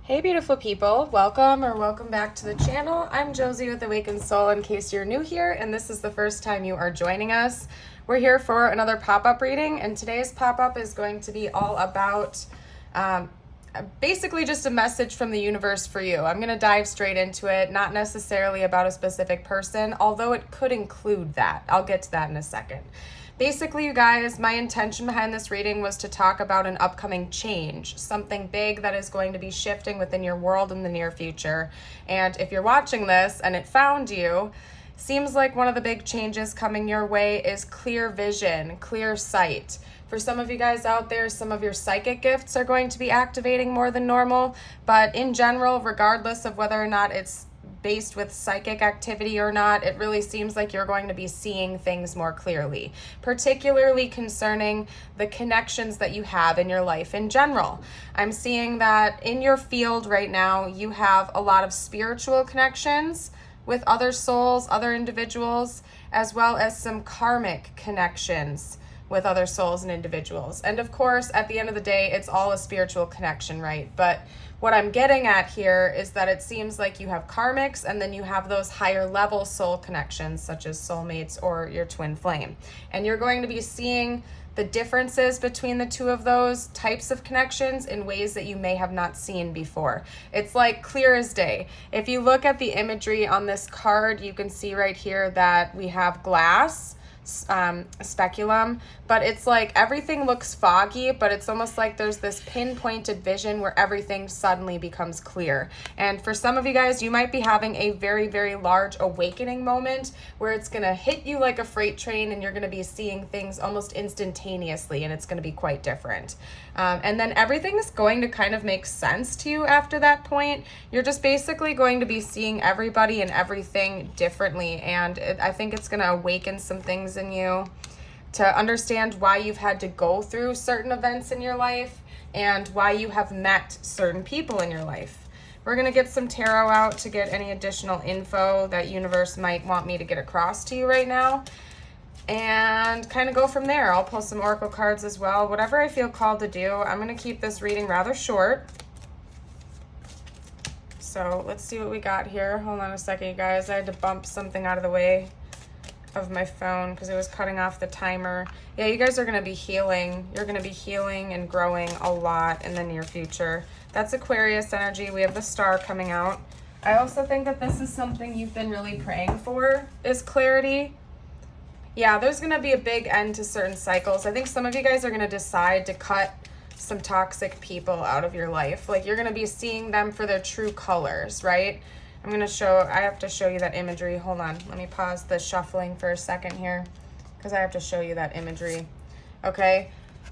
Hey beautiful people, welcome back to the channel. I'm Josie with Awakened Soul in case you're new here and this is the first time you are joining us. We're here for another pop-up reading, and today's pop-up is going to be all about basically just a message from the universe for you. I'm going to dive straight into it, not necessarily about a specific person, although it could include that. I'll get to that in a second. Basically, you guys, my intention behind this reading was to talk about an upcoming change, something big that is going to be shifting within your world in the near future. And if you're watching this and it found you, seems like one of the big changes coming your way is clear vision, clear sight. For some of you guys out there, some of your psychic gifts are going to be activating more than normal, but in general, regardless of whether or not it's based with psychic activity or not, it really seems like you're going to be seeing things more clearly, particularly concerning the connections that you have in your life in general. I'm seeing that in your field right now, you have a lot of spiritual connections with other souls, other individuals, as well as some karmic connections with other souls and individuals. And of course, at the end of the day, it's all a spiritual connection, right? But what I'm getting at here is that it seems like you have karmics and then you have those higher level soul connections, such as soulmates or your twin flame. And you're going to be seeing the differences between the two of those types of connections in ways that you may have not seen before. It's like clear as day. If you look at the imagery on this card, you can see right here that we have glass, speculum, but it's like everything looks foggy, but it's almost like there's this pinpointed vision where everything suddenly becomes clear. And for some of you guys, you might be having a very, very large awakening moment where it's going to hit you like a freight train and you're going to be seeing things almost instantaneously, and it's going to be quite different. And then everything is going to kind of make sense to you after that point. You're just basically going to be seeing everybody and everything differently, and I think it's going to awaken some things in you to understand why you've had to go through certain events in your life and why you have met certain people in your life. We're going to get some tarot out to get any additional info that universe might want me to get across to you right now, and kind of go from there. I'll pull some oracle cards as well, whatever I feel called to do. I'm going to keep this reading rather short. So let's see what we got here. Hold on a second, you guys. I had to bump something out of the way of my phone because it was cutting off the timer. Yeah, you guys are going to be healing. You're going to be healing and growing a lot in the near future. That's Aquarius energy. We have the star coming out. I also think that this is something you've been really praying for, is clarity. Yeah, there's going to be a big end to certain cycles. I think some of you guys are going to decide to cut some toxic people out of your life. Like, you're going to be seeing them for their true colors, right? I have to show you that imagery. Hold on. Let me pause the shuffling for a second here because I have to show you that imagery. Okay.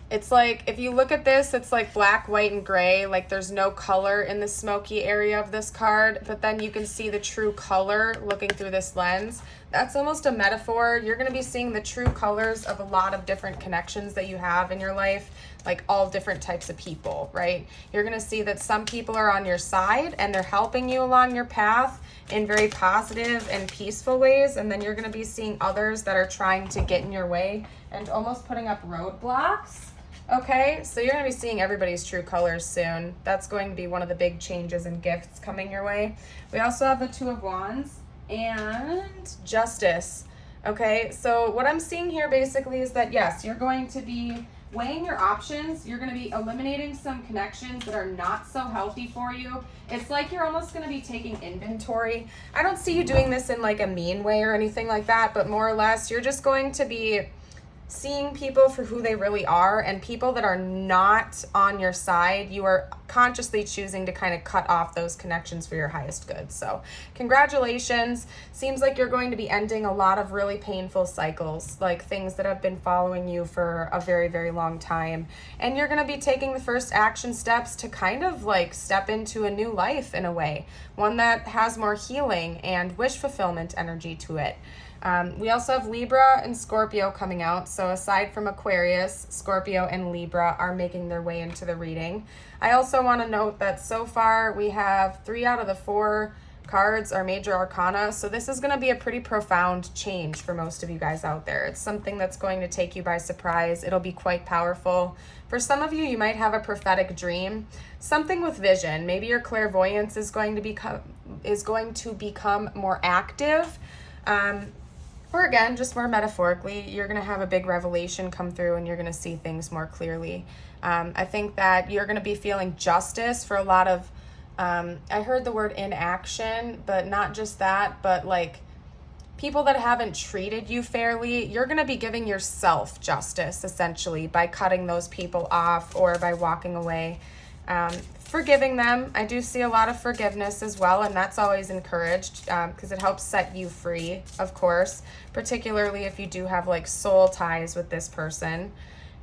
It's like, if you look at this, it's like black, white, and gray. Like, there's no color in the smoky area of this card, but then you can see the true color looking through this lens. That's almost a metaphor. You're going to be seeing the true colors of a lot of different connections that you have in your life, like all different types of people, right? You're going to see that some people are on your side and they're helping you along your path in very positive and peaceful ways. And then you're going to be seeing others that are trying to get in your way and almost putting up roadblocks. Okay, so you're going to be seeing everybody's true colors soon. That's going to be one of the big changes and gifts coming your way. We also have the Two of Wands and Justice. Okay, so what I'm seeing here basically is that, yes, you're going to be weighing your options. You're going to be eliminating some connections that are not so healthy for you. It's like you're almost going to be taking inventory. I don't see you doing this in like a mean way or anything like that, but more or less you're just going to be seeing people for who they really are, and people that are not on your side, you are consciously choosing to kind of cut off those connections for your highest good. So congratulations. Seems like you're going to be ending a lot of really painful cycles, like things that have been following you for a very, very long time. And you're going to be taking the first action steps to kind of like step into a new life in a way, one that has more healing and wish fulfillment energy to it. We also have Libra and Scorpio coming out. So aside from Aquarius, Scorpio and Libra are making their way into the reading. I also want to note that so far we have 3 out of the 4 cards are major arcana. So this is going to be a pretty profound change for most of you guys out there. It's something that's going to take you by surprise. It'll be quite powerful. For some of you, you might have a prophetic dream, something with vision. Maybe your clairvoyance is going to become more active. Or again, just more metaphorically, you're going to have a big revelation come through and you're going to see things more clearly. I think that you're going to be feeling justice for a lot of, I heard the word inaction, but not just that, but like people that haven't treated you fairly. You're going to be giving yourself justice, essentially, by cutting those people off or by walking away. Forgiving them. I do see a lot of forgiveness as well, and that's always encouraged because it helps set you free, of course, particularly if you do have like soul ties with this person.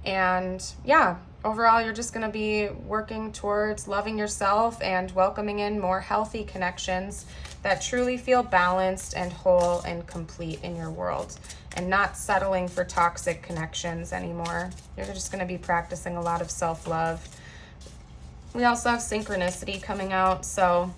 And yeah, overall, you're just going to be working towards loving yourself and welcoming in more healthy connections that truly feel balanced and whole and complete in your world, and not settling for toxic connections anymore. You're just going to be practicing a lot of self-love. We also have synchronicity coming out, so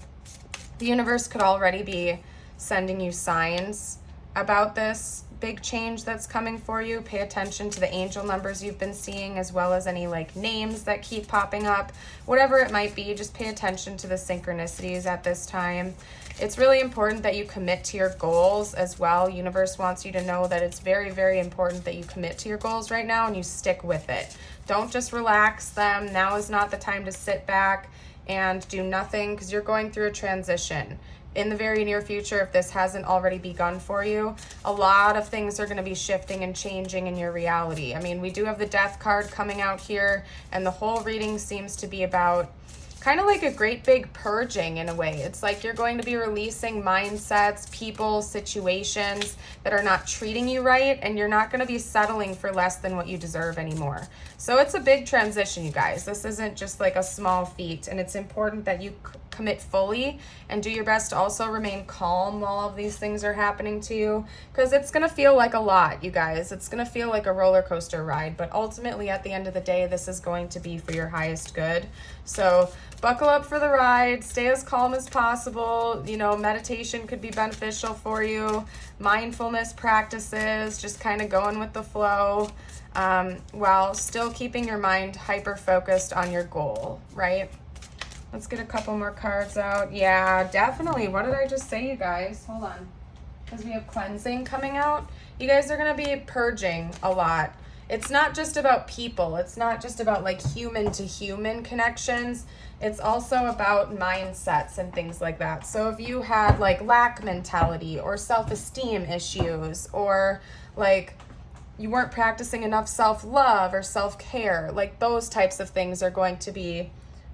the universe could already be sending you signs about this big change that's coming for you. Pay attention to the angel numbers you've been seeing, as well as any like names that keep popping up. Whatever it might be, just pay attention to the synchronicities at this time. It's really important that you commit to your goals as well. Universe wants you to know that it's very, very important that you commit to your goals right now and you stick with it. Don't just relax them. Now is not the time to sit back and do nothing, because you're going through a transition. In the very near future, if this hasn't already begun for you, a lot of things are going to be shifting and changing in your reality. I mean, we do have the Death card coming out here, and the whole reading seems to be about kind of like a great big purging in a way. It's like you're going to be releasing mindsets, people, situations that are not treating you right, and you're not going to be settling for less than what you deserve anymore. So it's a big transition, you guys. This isn't just like a small feat, and it's important that you commit fully and do your best to also remain calm while all of these things are happening to you, because it's going to feel like a lot, you guys. It's going to feel like a roller coaster ride, but ultimately at the end of the day, this is going to be for your highest good. So buckle up for the ride, stay as calm as possible. You know, meditation could be beneficial for you, mindfulness practices, just kind of going with the flow, while still keeping your mind hyper focused on your goal, right? Let's get a couple more cards out. Yeah, definitely. What did I just say, you guys? Hold on. Because we have cleansing coming out. You guys are going to be purging a lot. It's not just about people. It's not just about like human to human connections. It's also about mindsets and things like that. So if you had like lack mentality or self-esteem issues, or like you weren't practicing enough self-love or self-care, like those types of things are going to be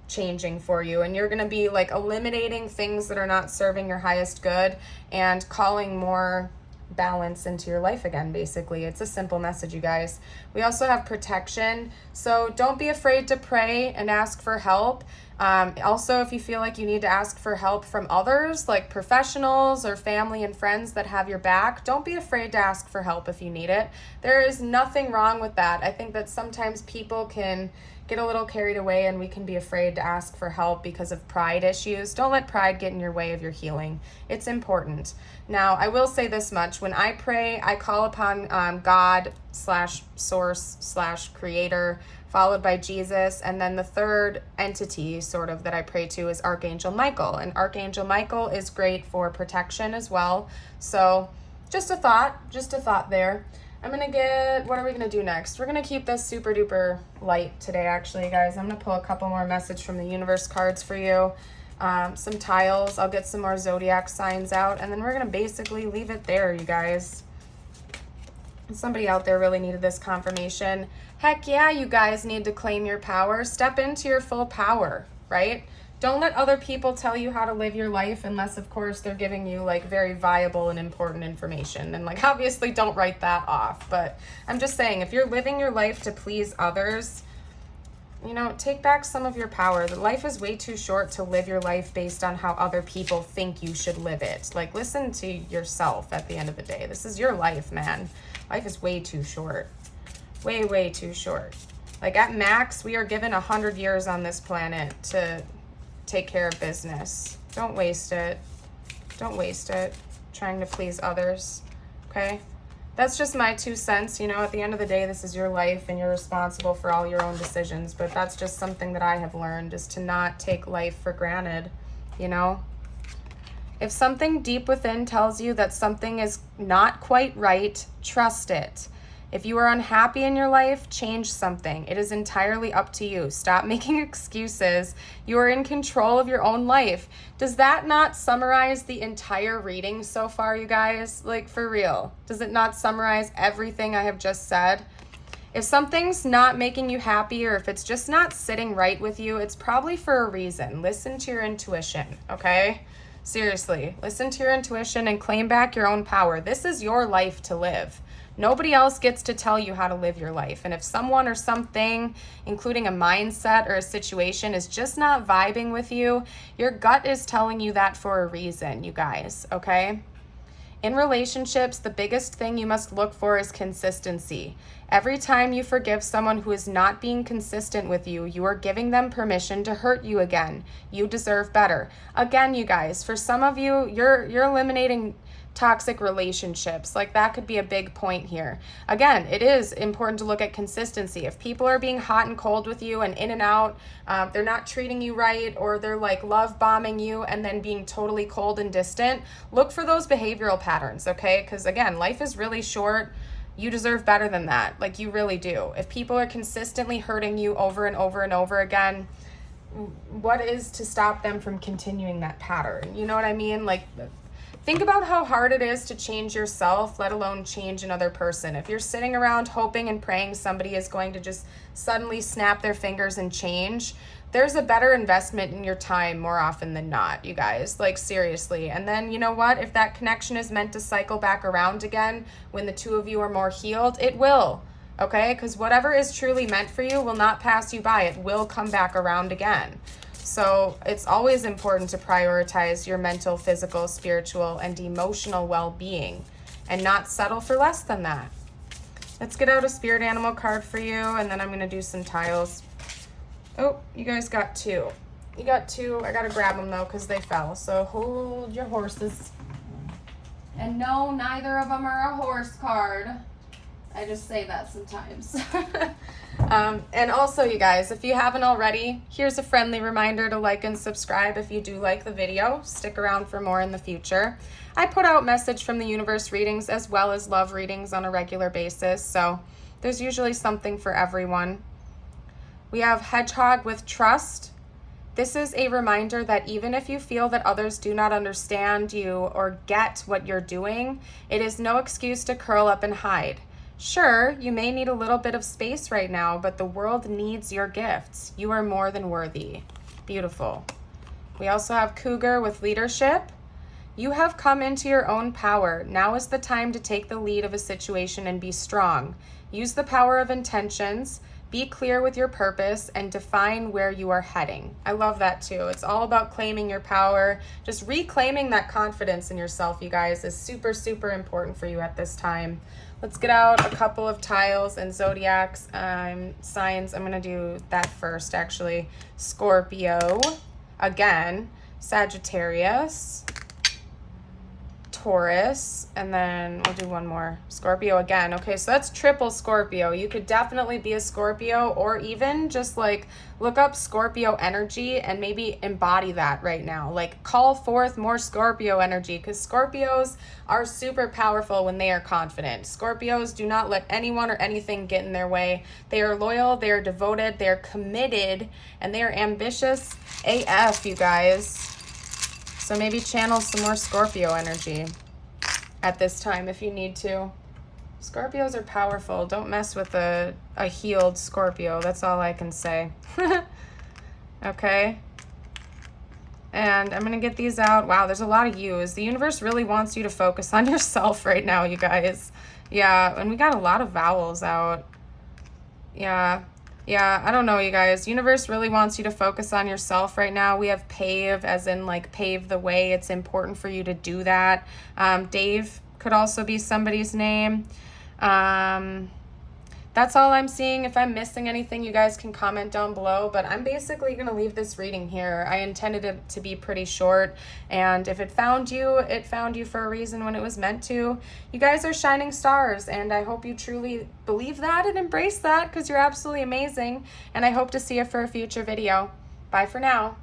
changing for you, and you're going to be like eliminating things that are not serving your highest good and calling more balance into your life again. Basically, it's a simple message, you guys. We also have protection, so don't be afraid to pray and ask for help. Also, if you feel like you need to ask for help from others, like professionals or family and friends that have your back, don't be afraid to ask for help if you need it. There is nothing wrong with that. I think that sometimes people can get a little carried away and we can be afraid to ask for help because of pride issues. Don't let pride get in your way of your healing. It's important. Now, I will say this much. When I pray, I call upon God / source / creator, followed by Jesus. And then the third entity sort of that I pray to is Archangel Michael. And Archangel Michael is great for protection as well. So just a thought there. I'm going to get, what are we going to do next? We're going to keep this super duper light today, actually, guys. I'm going to pull a couple more messages from the universe cards for you. Some tiles. I'll get some more zodiac signs out, and then we're going to basically leave it there, you guys. Somebody out there really needed this confirmation. Heck yeah, you guys need to claim your power. Step into your full power, right? Don't let other people tell you how to live your life unless, of course, they're giving you like very viable and important information. And like, obviously don't write that off. But I'm just saying, if you're living your life to please others, you know, take back some of your power. The life is way too short to live your life based on how other people think you should live it. Like, listen to yourself at the end of the day. This is your life, man. Life is way too short. Way, way too short. Like at max, we are given 100 years on this planet to take care of business. Don't waste it. Don't waste it trying to please others, okay? That's just my 2 cents. You know, at the end of the day, this is your life and you're responsible for all your own decisions. But that's just something that I have learned, is to not take life for granted, you know? If something deep within tells you that something is not quite right, trust it. If you are unhappy in your life, change something. It is entirely up to you. Stop making excuses. You are in control of your own life. Does that not summarize the entire reading so far, you guys? Like, for real. Does it not summarize everything I have just said? If something's not making you happy, or if it's just not sitting right with you, it's probably for a reason. Listen to your intuition, okay? Seriously, listen to your intuition and claim back your own power. This is your life to live. Nobody else gets to tell you how to live your life. And if someone or something, including a mindset or a situation, is just not vibing with you, your gut is telling you that for a reason, you guys, okay? In relationships, the biggest thing you must look for is consistency. Every time you forgive someone who is not being consistent with you, you are giving them permission to hurt you again. You deserve better. Again, you guys, for some of you, you're eliminating toxic relationships. Like, that could be a big point here. Again, it is important to look at consistency. If people are being hot and cold with you and in and out, they're not treating you right, or they're like love bombing you and then being totally cold and distant, look for those behavioral patterns, okay? Because again, life is really short. You deserve better than that. Like, you really do. If people are consistently hurting you over and over and over again, what is to stop them from continuing that pattern? You know what I mean? Like, think about how hard it is to change yourself, let alone change another person. If you're sitting around hoping and praying somebody is going to just suddenly snap their fingers and change, there's a better investment in your time more often than not, you guys. Like, seriously. And then, you know what? If that connection is meant to cycle back around again when the two of you are more healed, it will, okay? Because whatever is truly meant for you will not pass you by. It will come back around again. So it's always important to prioritize your mental, physical, spiritual, and emotional well-being and not settle for less than that. Let's get out a spirit animal card for you, and then I'm going to do some tiles. Oh, you guys got 2. You got 2. I got to grab them, though, because they fell. So hold your horses. And no, neither of them are a horse card. I just say that sometimes. And also, you guys, if you haven't already, here's a friendly reminder to like and subscribe if you do like the video. Stick around for more in the future. I put out message from the universe readings as well as love readings on a regular basis, so there's usually something for everyone. We have Hedgehog with Trust. This is a reminder that even if you feel that others do not understand you or get what you're doing, it is no excuse to curl up and hide. Sure, you may need a little bit of space right now, but the world needs your gifts. You are more than worthy. Beautiful. We also have Cougar with Leadership. You have come into your own power. Now is the time to take the lead of a situation and be strong. Use the power of intentions. Be clear with your purpose and define where you are heading. I love that too. It's all about claiming your power. Just reclaiming that confidence in yourself, you guys, is super, super important for you at this time. Let's get out a couple of tiles and zodiacs signs. I'm going to do that first, actually. Scorpio, again, Sagittarius, Taurus, and then we'll do one more. Scorpio again. Okay, so that's triple Scorpio. You could definitely be a Scorpio, or even just like look up Scorpio energy and maybe embody that right now. Like, call forth more Scorpio energy, because Scorpios are super powerful when they are confident. Scorpios do not let anyone or anything get in their way. They are loyal, they are devoted, they are committed, and they are ambitious AF, you guys. So maybe channel some more Scorpio energy at this time if you need to. Scorpios are powerful. Don't mess with a healed Scorpio. That's all I can say. Okay. And I'm going to get these out. Wow, there's a lot of yous. The universe really wants you to focus on yourself right now, you guys. Yeah, and we got a lot of vowels out. Yeah, I don't know, you guys. Universe really wants you to focus on yourself right now. We have pave, as in like pave the way. It's important for you to do that. Dave could also be somebody's name. that's all I'm seeing. If I'm missing anything, you guys can comment down below, but I'm basically going to leave this reading here. I intended it to be pretty short, and if it found you for a reason when it was meant to. You guys are shining stars, and I hope you truly believe that and embrace that, because you're absolutely amazing, and I hope to see you for a future video. Bye for now.